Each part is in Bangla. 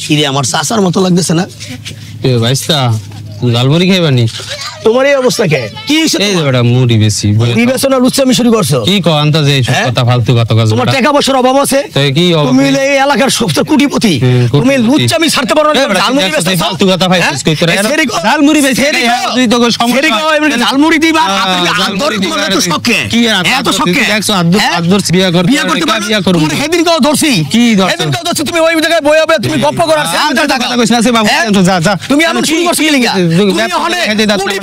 কি রে আমার চাচার মতো লাগতেছে না? ভাইস্তা লালমুড়ি খাইবানি? তোমার এই অবস্থা কে? কি এই যে বেটা মুড়ি বেশি বিবেচনা লুচ্চামি শুরু করছো? কি কো আন্তাজে কথা ফালতু কথা কাজ? তোমার টাকা পয়সার অভাব আছে? কি তুমি এই এলাকার সবচেয়ে কোটিপতি, তুমি লুচ্চামি ছাড়তে পারো না? ঝালমুড়ি বেচছো? ফালতু কথা ফাইছিস কই তোরা? ঝালমুড়ি বেচে তুই তো সমস্যা ঝালমুড়ি দিবা আদর তোমার এত শখে? কি এত শখে? দেখছো আদর বিয়া করতে বিয়া করব তুমি সেদিন কেউ ধরছি? কি ধরছো? সেদিন কেউ ধরছি তুমি ওই জায়গায় বইয়া বইয়া তুমি গপ্প করার কথা কইছ না সে বাবু যা যা তুমি এমন শুরু করছো কি লাগা? তুমি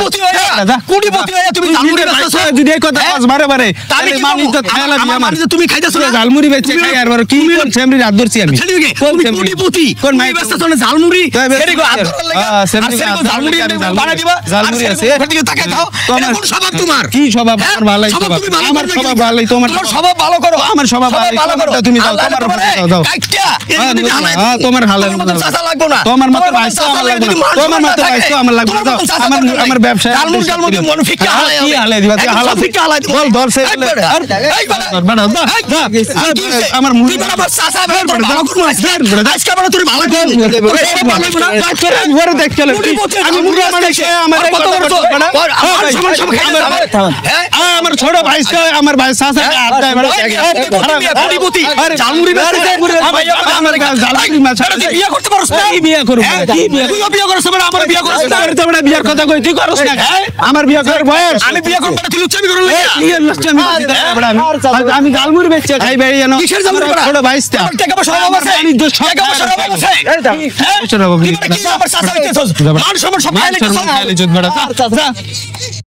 কোটিপতি হয়ে তুমি ঝালমুড়ি বেচছো? যদি এই কথা কাজ বারে বারে তাহলে মানি তো খাইলা বিয়া আমার তুমি খাইতেছো না? ঝালমুড়ি বেচে খাই আর কি কোন ফ্যামিলি আদর চি আমি কোন কোটিপতি কোন মাই বেচছো না ঝালমুড়ি? সেরি গো আদর লাগা সেরি গো ঝালমুড়ি বানা দিবা ঝালমুড়ি আছে এদিকে তাকাই দাও। এটা কোন স্বভাব তোমার? কি স্বভাব? আমার ভালোই স্বভাব, আমার স্বভাব ভালোই, তোমার স্বভাব ভালো করো, আমার স্বভাব ভালো করো। তুমি দাও তোমার দাও কাইটা হ্যাঁ তোমার হালাল চাচা লাগবো না, তোমার মত ভাইসা আমার লাগবে না, তোমার মত ভাইসা আমার লাগবে না। আমার ব্যবসা ঝালমুড়ি মন ফিকা হালাই কি হালাই দিবা? হালা ফিকা হালাই বল ধর সে বড় আমার মুড়ি আমার চাচা ভালো করব আজকে আমরা তোর ভালো করব ওরে দেখ চলে আমি মুড়ি মানে আমার কত বড় আমার সমান সব খাই হ্যাঁ আমার ছোট ভাইসা আমার ভাই চাচা আড্ডা বড় কোটিপতি ঝালমুড়ি আমার ঝালমুড়ি মাছ বিয়ে করতে পারছ না? কি বিয়ে করব? কি বিয়ে? তুই বিয়ে করছ না? আমার বিয়ে করছ না? তোর তোমরা বিয়ের কথা কই তুই করছ না? আমার বিয়ে করার বয়স আমি বিয়ে করব না, তুই লুচ্চামি করলি কি লুচ্চামি? আমি ঝালমুড়ি বেচে খাই ভাই জানো কিসের ঝালমুড়ি করা? ছোট ভাইসটা আমার টাকা পয়সা অভাব আছে, আমি তো সব টাকা পয়সা অভাব আছে ছোট বাবু কি আমার চাচা হইতেছস মান সম্মান সব খাইলে খাইলে চোদ বড়